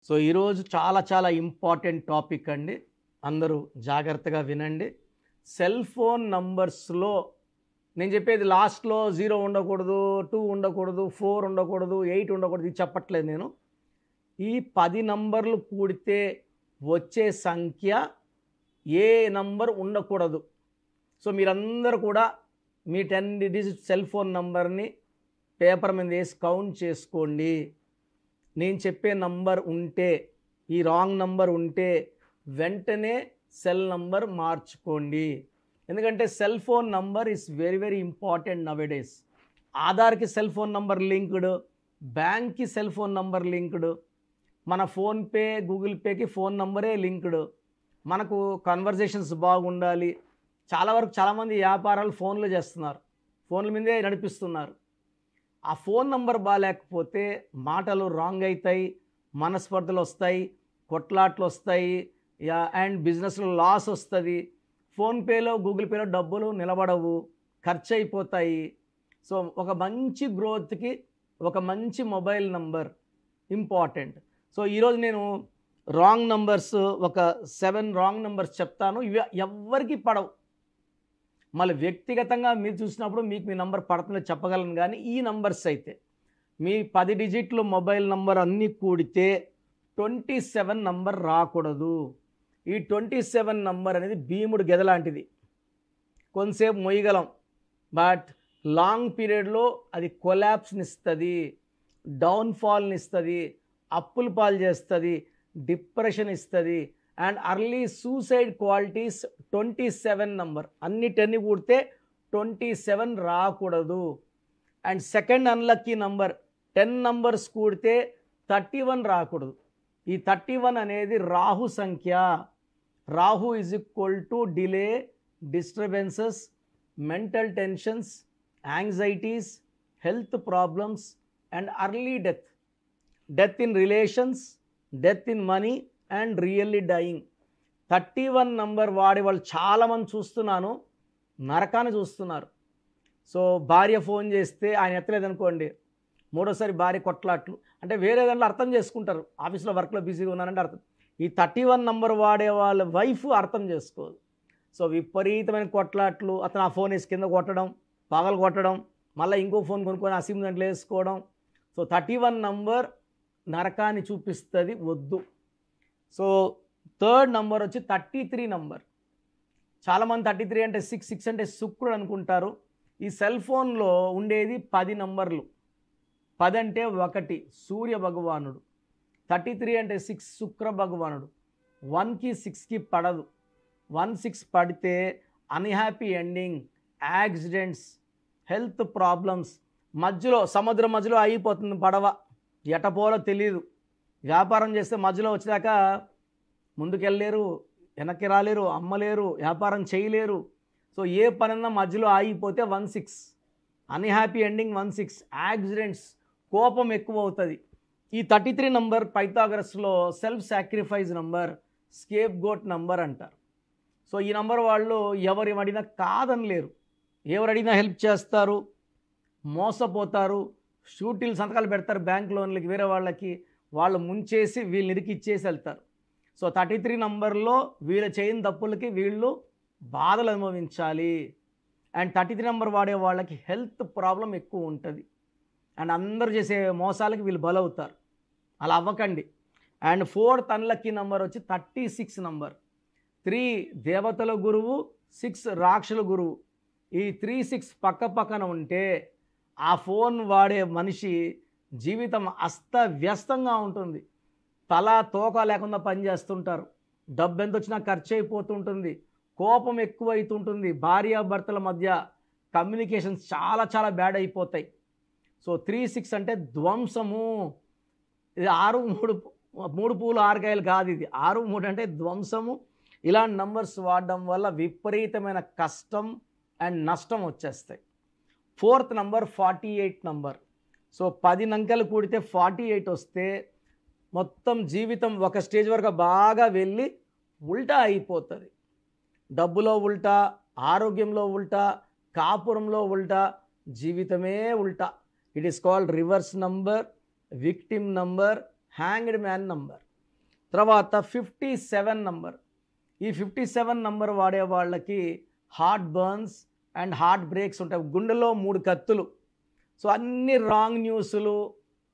So ఈరోజు చాలా చాలా ఇంపార్టెంట్ టాపిక్ అండి. అందరూ జాగ్రత్తగా వినండి. సెల్ ఫోన్ నంబర్స్లో నేను చెప్పేది లాస్ట్లో 0 ఉండకూడదు, 2 ఉండకూడదు, 4 ఉండకూడదు, 8 ఉండకూడదు, ఇది చెప్పట్లేదు నేను. ఈ 10 నంబర్లు కూడితే వచ్చే సంఖ్య ఏ నంబర్ ఉండకూడదు. సో మీరందరూ కూడా మీ 10 డిజిట్ సెల్ ఫోన్ నంబర్ని పేపర్ మీద వేసి కౌంట్ చేసుకోండి. నేను చెప్పే నంబర్ ఉంటే, ఈ రాంగ్ నంబర్ ఉంటే వెంటనే సెల్ నంబర్ మార్చుకోండి. ఎందుకంటే cell phone number is very very important nowadays. ఆధార్కి సెల్ ఫోన్ నంబర్ లింక్డ్, బ్యాంక్కి సెల్ ఫోన్ నంబర్ లింక్డ్, మన ఫోన్పే గూగుల్ పేకి ఫోన్ నంబరే లింక్డ్. మనకు కన్వర్జేషన్స్ బాగుండాలి. చాలామంది వ్యాపారాలు ఫోన్లో చేస్తున్నారు, ఫోన్ల మీదే నడిపిస్తున్నారు. ఆ ఫోన్ నంబర్ బాగాలేకపోతే మాటలు రాంగ్ అవుతాయి, మనస్పర్ధలు వస్తాయి, కొట్లాట్లు వస్తాయి, అండ్ బిజినెస్లో లాస్ వస్తుంది. ఫోన్పేలో గూగుల్ పేలో డబ్బులు నిలబడవు, ఖర్చు అయిపోతాయి. సో ఒక మంచి గ్రోత్కి ఒక మంచి మొబైల్ నంబర్ ఇంపార్టెంట్. సో ఈరోజు నేను రాంగ్ నంబర్స్ ఒక 7 రాంగ్ నంబర్స్ చెప్తాను. ఇవి ఎవ్వరికి పడవు. మళ్ళీ వ్యక్తిగతంగా మీరు చూసినప్పుడు మీకు మీ నంబర్ పడుతుందో చెప్పగలను. కానీ ఈ నంబర్స్ అయితే మీ 10 డిజిట్లు మొబైల్ నంబర్ అన్నీ కూడితే 27 నంబర్ రాకూడదు. ఈ 27 నంబర్ అనేది భీముడు గెద లాంటిది. కొంతసేపు మొయ్యగలం, బట్ లాంగ్ పీరియడ్లో అది కొలాప్స్ని ఇస్తుంది, డౌన్ఫాల్ని ఇస్తుంది, అప్పుల పాలు చేస్తుంది, డిప్రెషన్ ఇస్తుంది, and early suicide qualities. 27 number అన్నిటన్ని కూడితే 27 రాకూడదు. And second unlucky number 10 numbers కూడితే 31 రాకూడదు. ఈ 31 అనేది రాహు సంఖ్య. Rahu is equal to delay, disturbances, mental tensions, anxieties, health problems and early death. Death in relations, death in money and really dying. 31 number వాడే వాళ్ళు చాలామంది చూస్తున్నాను, నరకాన్ని చూస్తున్నారు. సో భార్య ఫోన్ చేస్తే ఆయన ఎత్తలేదనుకోండి, మూడోసారి భార్య కొట్లాట్లు. అంటే వేరే దాంట్లో అర్థం చేసుకుంటారు, ఆఫీస్లో వర్క్లో బిజీగా ఉన్నారంటే అర్థం. ఈ 31 నంబర్ వాడే వాళ్ళ వైఫ్ అర్థం చేసుకోదు. సో విపరీతమైన కొట్లాట్లు, అతను ఆ ఫోన్ వేసి కింద కొట్టడం, పగలు కొట్టడం, మళ్ళీ ఇంకో ఫోన్ కొనుక్కొని ఆ సిమ్ దాంట్లో వేసుకోవడం. సో 31 నంబర్ నరకాన్ని చూపిస్తుంది, వద్దు. సో థర్డ్ నంబర్ వచ్చి 33 నంబర్. చాలామంది 33 అంటే 6 అంటే శుక్రుడు అనుకుంటారు. ఈ సెల్ ఫోన్లో ఉండేది 10 నంబర్లు. 10 అంటే 1 సూర్య భగవానుడు, 33 అంటే 6 శుక్ర భగవానుడు. 1కి 6కి పడదు. 1-6 పడితే unhappy ending, accidents, health problems. మధ్యలో సముద్రం మధ్యలో అయిపోతుంది పడవ, ఎటపోలో తెలియదు. వ్యాపారం చేస్తే మధ్యలో వచ్చాక ముందుకెళ్ళలేరు, వెనక్కి రాలేరు, అమ్మలేరు, వ్యాపారం చేయలేరు. సో ఏ పనన్నా మధ్యలో ఆగిపోతే 1-6 అన్హ్యాపీ ఎండింగ్, 1-6 యాక్సిడెంట్స్, కోపం ఎక్కువ అవుతుంది. ఈ 33 నంబర్ పైథాగరస్లో self sacrifice number, scapegoat number అంటారు. సో ఈ నంబర్ వాళ్ళు ఎవరు అడిగినా కాదనలేరు, ఎవరు అడిగినా హెల్ప్ చేస్తారు, మోసపోతారు, షూటీలు సంతకాలు పెడతారు బ్యాంక్ లోన్లకి వేరే వాళ్ళకి, వాళ్ళు ముంచేసి వీళ్ళు ఇరికిచ్చేసి వెళ్తారు. సో 33 నంబర్లో వీళ్ళు చేయని తప్పులకి వీళ్ళు బాధలు అనుభవించాలి. అండ్ 33 నంబర్ వాడే వాళ్ళకి హెల్త్ ప్రాబ్లం ఎక్కువ ఉంటుంది. అండ్ అందరూ చేసే మోసాలకి వీళ్ళు బలవుతారు. అలా అవ్వకండి. అండ్ 4th అన్లక్కీ నంబర్ వచ్చి 36 నంబర్. 3 దేవతల గురువు, 6 రాక్షసుల గురువు. ఈ 3-6 పక్క పక్కన ఉంటే ఆ ఫోన్ వాడే మనిషి జీవితం అస్తవ్యస్తంగా ఉంటుంది. తల తోక లేకుండా పనిచేస్తుంటారు. డబ్బు ఎంత వచ్చినా ఖర్చు అయిపోతుంటుంది, కోపం ఎక్కువ అవుతుంటుంది, భార్యాభర్తల మధ్య కమ్యూనికేషన్స్ చాలా చాలా బ్యాడ్ అయిపోతాయి. సో 3-6 అంటే ధ్వంసము. ఇది 6-3 పూలు 6 కాయలు కాదు, ఇది 6-3 అంటే ధ్వంసము. ఇలాంటి నంబర్స్ వాడడం వల్ల విపరీతమైన కష్టం అండ్ నష్టం వచ్చేస్తాయి. 4th number 48 number. సో 10 అంకెలు కూడితే 48 వస్తే మొత్తం జీవితం ఒక స్టేజ్ వరకు బాగా వెళ్ళి ఉల్టా అయిపోతుంది. డబ్బులో ఉల్టా, ఆరోగ్యంలో ఉల్టా, కాపురంలో ఉల్టా, జీవితమే ఉల్టా. It is called reverse number, victim number, hanged man number. తర్వాత 57 నంబర్. ఈ 57 నంబర్ వాడే వాళ్ళకి heart burns and heart breaks ఉంటాయి. గుండెలో 3 కత్తులు. సో అన్ని రాంగ్ న్యూస్లు,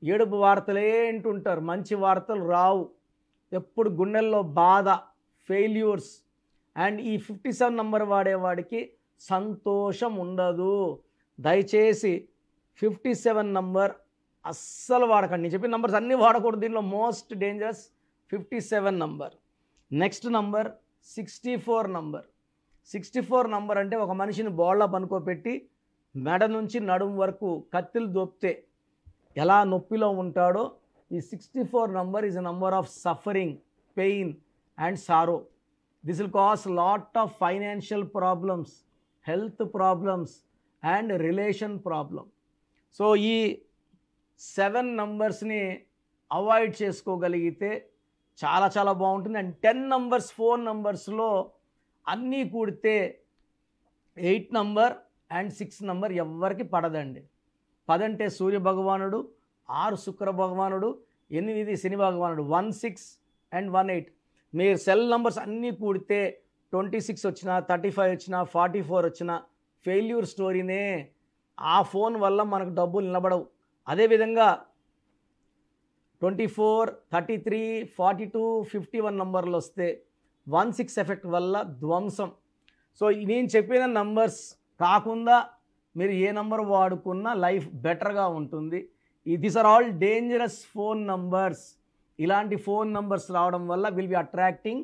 ఏడుపు వార్తలే వింటుంటారు, మంచి వార్తలు రావు. ఎప్పుడు గుండెల్లో బాధ, ఫెయిల్యూర్స్. అండ్ ఈ 57 నంబర్ వాడేవాడికి సంతోషం ఉండదు. దయచేసి 57 నంబర్ అస్సలు వాడకండి. నేను చెప్పిన నంబర్స్ అన్నీ వాడకూడదు. దీనిలో most dangerous 57 number. Next number 64 number. 64 number అంటే ఒక మనిషిని బోళ్ళ పనుకోబెట్టి మెడ నుంచి నడుము వరకు కత్తిలు దొప్పితే ఎలా నొప్పిలో ఉంటాడో, ఈ 64 number is a number of suffering, pain and sorrow. This will cause lot of financial problems, health problems and relation problem. So ఈ 7 నంబర్స్ని అవాయిడ్ చేసుకోగలిగితే చాలా చాలా బాగుంటుంది. అండ్ 10 నంబర్స్, 4 నంబర్స్లో అన్నీ కూడితే 8 నంబర్ అండ్ 6 నంబర్ ఎవ్వరికి పడదండి. 10 అంటే సూర్య భగవానుడు, 6 శుక్ర భగవానుడు, 8 శని భగవానుడు, 1, 6 అండ్ 1, 8. మీరు సెల్ నంబర్స్ అన్నీ కూడితే 26 వచ్చినా, 35 వచ్చినా, 44 వచ్చినా ఫెయిల్యూర్ స్టోరీనే. ఆ ఫోన్ వల్ల మనకు డబ్బులు నిలబడవు. అదేవిధంగా 24, 33, 42, 51 నంబర్లు వస్తే 1, 6 ఎఫెక్ట్ వల్ల ధ్వంసం. సో నేను చెప్పిన నంబర్స్ కాకుండా మీరు ఏ నంబర్ వాడుకున్నా లైఫ్ బెటర్గా ఉంటుంది. These are all dangerous phone numbers. ఇలాంటి ఫోన్ నంబర్స్ రావడం వల్ల will be attracting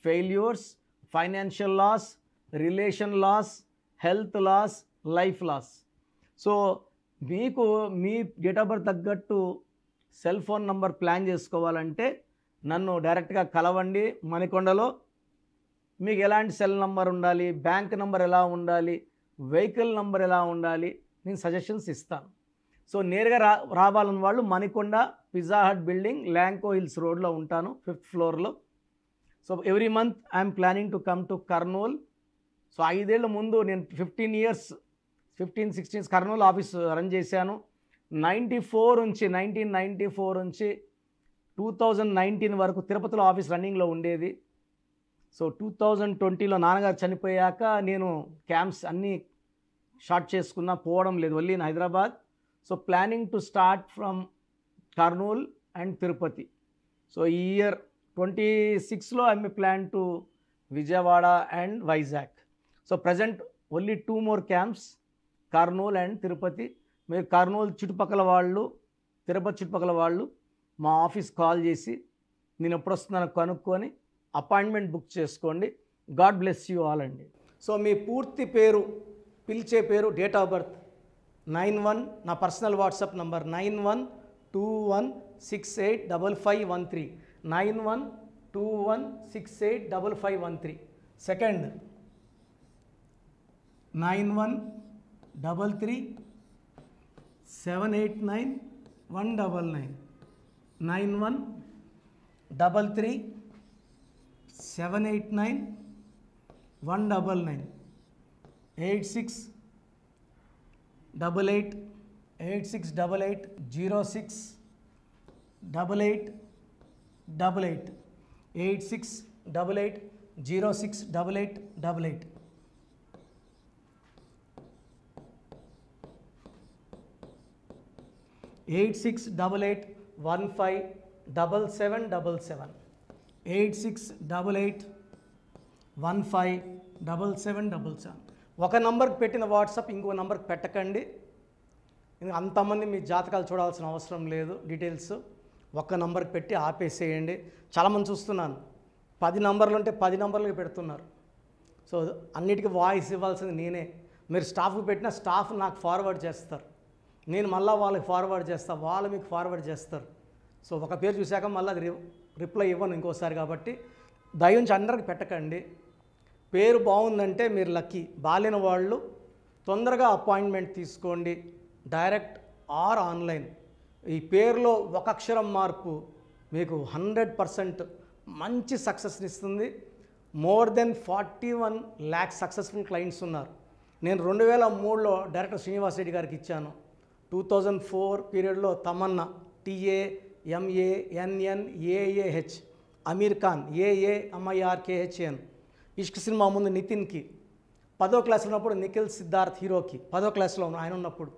failures, financial loss, relation loss, health loss, life loss. So మీకు మీ డేట్ ఆఫ్ బర్త్ తగ్గట్టు సెల్ ఫోన్ నంబర్ ప్లాన్ చేసుకోవాలంటే నన్ను డైరెక్ట్గా కలవండి మణికొండలో. మీకు ఎలాంటి సెల్ నంబర్ ఉండాలి, బ్యాంక్ నంబర్ ఎలా ఉండాలి, వెహికల్ నంబర్ ఎలా ఉండాలి, నేను సజెషన్స్ ఇస్తాను. సో నేరుగా రావాలని వాళ్ళు Manikonda Pizza Hut building, Lanco Hills రోడ్లో ఉంటాను, 5th ఫ్లోర్లో. So every month I'm planning to come to Kurnool. So 5 ఏళ్ల ముందు నేను 15-16 కర్నూలు ఆఫీస్ రన్ చేశాను. 1994 నుంచి 2019 వరకు తిరుపతిలో ఆఫీస్ రన్నింగ్లో ఉండేది. సో 2020లో నాన్నగారు చనిపోయాక నేను క్యాంప్స్ అన్నీ స్టార్ట్ చేసుకున్నా, పోవడం లేదు, only in Hyderabad. So planning to start from Kurnool and Tirupati. So ఈ ఇయర్ 26లో I may plan to Vijayawada and Vizag. So present only 2 more camps, Kurnool and Tirupati. మీరు కర్నూలు చుట్టుపక్కల వాళ్ళు, తిరుపతి చుట్టుపక్కల వాళ్ళు మా ఆఫీస్ కాల్ చేసి నేను ఎప్పుడు వస్తున్నానో కనుక్కొని అపాయింట్మెంట్ బుక్ చేసుకోండి. గాడ్ బ్లెస్ యూ ఆల్ అండి. సో మీ పూర్తి పేరు, పిలిచే పేరు, డేట్ ఆఫ్ బర్త్ 91, నా పర్సనల్ వాట్సాప్ నంబర్ 9121685513, 9121685513. సెకండ్ 9133789199, 9133789199, 8688068888, 8688068888. 8688157777, 8688157777. ఒక నంబర్కి పెట్టిన వాట్సాప్ ఇంకో నంబర్కి పెట్టకండి. అంతమంది మీ జాతకాలు చూడాల్సిన అవసరం లేదు. డీటెయిల్స్ ఒక్క నంబర్కి పెట్టి ఆపేసేయండి. చాలామంది చూస్తున్నాను 10 నంబర్లు ఉంటే 10 నంబర్లకి పెడుతున్నారు. సో అన్నిటికీ వాయిస్ ఇవ్వాల్సింది నేనే. మీరు స్టాఫ్కి పెట్టినా స్టాఫ్ నాకు ఫార్వర్డ్ చేస్తారు, నేను మళ్ళీ వాళ్ళకి ఫార్వర్డ్ చేస్తాను, వాళ్ళు మీకు ఫార్వర్డ్ చేస్తారు. సో ఒక పేరు చూశాక మళ్ళీ అది రిప్లై ఇవ్వను ఇంకోసారి. కాబట్టి దయించి అందరికి పెట్టకండి. పేరు బాగుందంటే మీరు లక్కీ. బాలేని వాళ్ళు తొందరగా అపాయింట్మెంట్ తీసుకోండి, డైరెక్ట్ ఆర్ ఆన్లైన్. ఈ పేరులో ఒక అక్షరం మార్పు మీకు 100% మంచి సక్సెస్ని ఇస్తుంది. More than 41 lakh successful clients ఉన్నారు. నేను 2003లో డైరెక్టర్ శ్రీనివాస్ రెడ్డి గారికి ఇచ్చాను. 2004 పీరియడ్లో తమన్నా TAMANNAAH అమీర్ ఖాన్, AAMIRKHAN, ఇష్క్ సినిమా ముందు నితిన్కి, 10వ క్లాస్లో ఉన్నప్పుడు నిఖిల్ సిద్ధార్థ్ హీరోకి, 10వ క్లాస్లో ఆయన ఉన్నప్పుడు.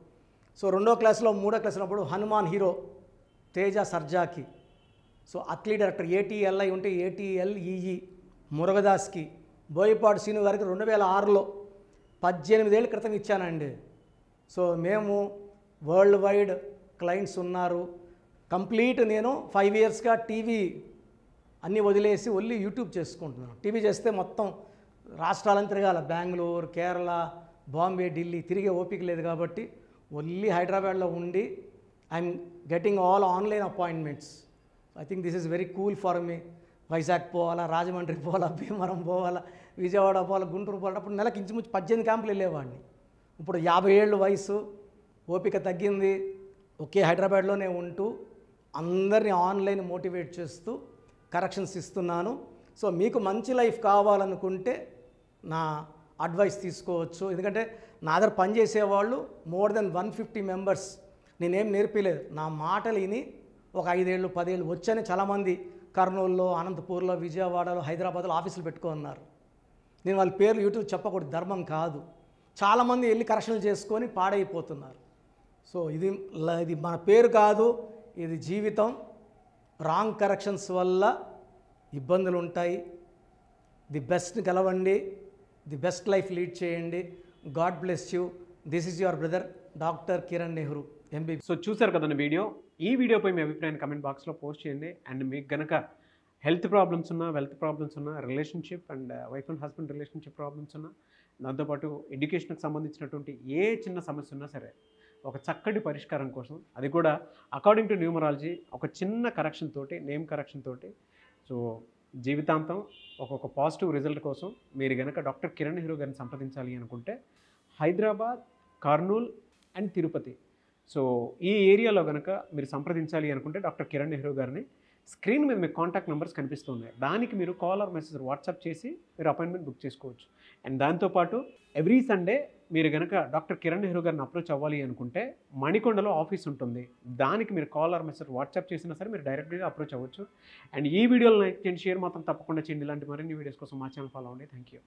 సో 2వ క్లాస్లో 3వ క్లాస్ ఉన్నప్పుడు హనుమాన్ హీరో తేజ సర్జాకి. సో అట్లీ డైరెక్టర్ ATLI ఉంటే ATLEE మురుగదాస్కి. బోయపాటి శ్రీను గారికి 2006లో 18 ఏళ్ళ క్రితం ఇచ్చానండి. సో మేము వరల్డ్ వైడ్ క్లయింట్స్ ఉన్నారు. కంప్లీట్ నేను 5 ఇయర్స్గా టీవీ అన్నీ వదిలేసి ఓన్లీ యూట్యూబ్ చేసుకుంటున్నాను. టీవీ చేస్తే మొత్తం రాష్ట్రాలను తిరగాల, బెంగళూరు, కేరళ, బాంబే, ఢిల్లీ తిరిగే ఓపిక లేదు కాబట్టి ఓన్లీ హైదరాబాద్లో ఉండి I'm getting all online appointments. I think this is very cool for me. Vizag పోవాలా, రాజమండ్రి పోవాలా, భీమవరం పోవాలా, విజయవాడ పోవాలా, గుంటూరు పోవాలా. అప్పుడు నెలకు ఇంచుమించు 18 క్యాంపులు వెళ్ళేవాడిని. ఇప్పుడు 50 ఏళ్ళు వయసు, ఓపిక తగ్గింది. ఒకే హైదరాబాద్లోనే ఉంటూ అందరినీ ఆన్లైన్ మోటివేట్ చేస్తూ కరెక్షన్స్ ఇస్తున్నాను. సో మీకు మంచి లైఫ్ కావాలనుకుంటే నా అడ్వైస్ తీసుకోవచ్చు. ఎందుకంటే నా దగ్గర పనిచేసేవాళ్ళు మోర్ దెన్ 150 మెంబర్స్. నేనేం నేర్పిలేదు, నా మాటలు విని ఒక 5 ఏళ్ళు 10 ఏళ్ళు వచ్చని చాలామంది కర్నూలులో, అనంతపూర్లో, విజయవాడలో, హైదరాబాద్లో ఆఫీసులు పెట్టుకున్నారు. నేను వాళ్ళ పేర్లు యూట్యూబ్ చెప్పకూడదు, ధర్మం కాదు. చాలామంది వెళ్ళి కరెక్షన్లు చేసుకొని పాడైపోతున్నారు. సో ఇది మన పేరు కాదు, ఇది జీవితం. రాంగ్ కరెక్షన్స్ వల్ల ఇబ్బందులు ఉంటాయి. ది బెస్ట్ గెలవండి, ది బెస్ట్ లైఫ్ లీడ్ చేయండి. God bless you. This is your brother doctor Kiran Nehru MB. సో చూసారు కదండి వీడియో. ఈ వీడియోపై మీ అభిప్రాయాన్ని కమెంట్ బాక్స్లో పోస్ట్ చేయండి. అండ్ మీకు కనుక హెల్త్ ప్రాబ్లమ్స్ ఉన్నా, వెల్త్ ప్రాబ్లమ్స్ ఉన్నా, relationship and wife and husband relationship problems ఉన్నా, దాంతోపాటు ఎడ్యుకేషన్కి సంబంధించినటువంటి ఏ చిన్న సమస్య ఉన్నా సరే ఒక చక్కటి పరిష్కారం కోసం, అది కూడా అకార్డింగ్ టు న్యూమరాలజీ, ఒక చిన్న కరెక్షన్ తోటి, నేమ్ కరెక్షన్ తోటి, సో జీవితాంతం ఒక పాజిటివ్ రిజల్ట్ కోసం మీరు కనుక డాక్టర్ కిరణ్ నెహ్రూ గారిని సంప్రదించాలి అనుకుంటే హైదరాబాద్, కర్నూల్ అండ్ తిరుపతి, సో ఈ ఏరియాలో కనుక మీరు సంప్రదించాలి అనుకుంటే డాక్టర్ కిరణ్ నెహ్రూ గారిని స్క్రీన్ మీద మీకు కాంటాక్ట్ నెంబర్స్ కనిపిస్తున్నాయి. దానికి మీరు కాల్ ఆర్ మెసేజ్ వాట్సాప్ చేసి మీరు అపాయింట్మెంట్ బుక్ చేసుకోవచ్చు. అండ్ దాంతోపాటు ఎవ్రీ సండే మీరు కనుక డాక్టర్ కిరణ్ నెహ్రూ గారిని అప్రోచ్ అవ్వాలి అనుకుంటే మణికొండలో ఆఫీస్ ఉంటుంది. దానికి మీరు కాల్ ఆర్ మెసేజ్ వాట్సాప్ చేసినా సరే మీరు డైరెక్ట్గా అప్రోచ్ అవ్వచ్చు. అండ్ ఈ వీడియోలో లైక్ చేయండి, షేర్ మాత్రం తప్పకుండా చేయండి. ఇలాంటి మరిన్ని వీడియోస్ కోసం మా ఛానల్ ఫాలో అవ్వండి. Thank you.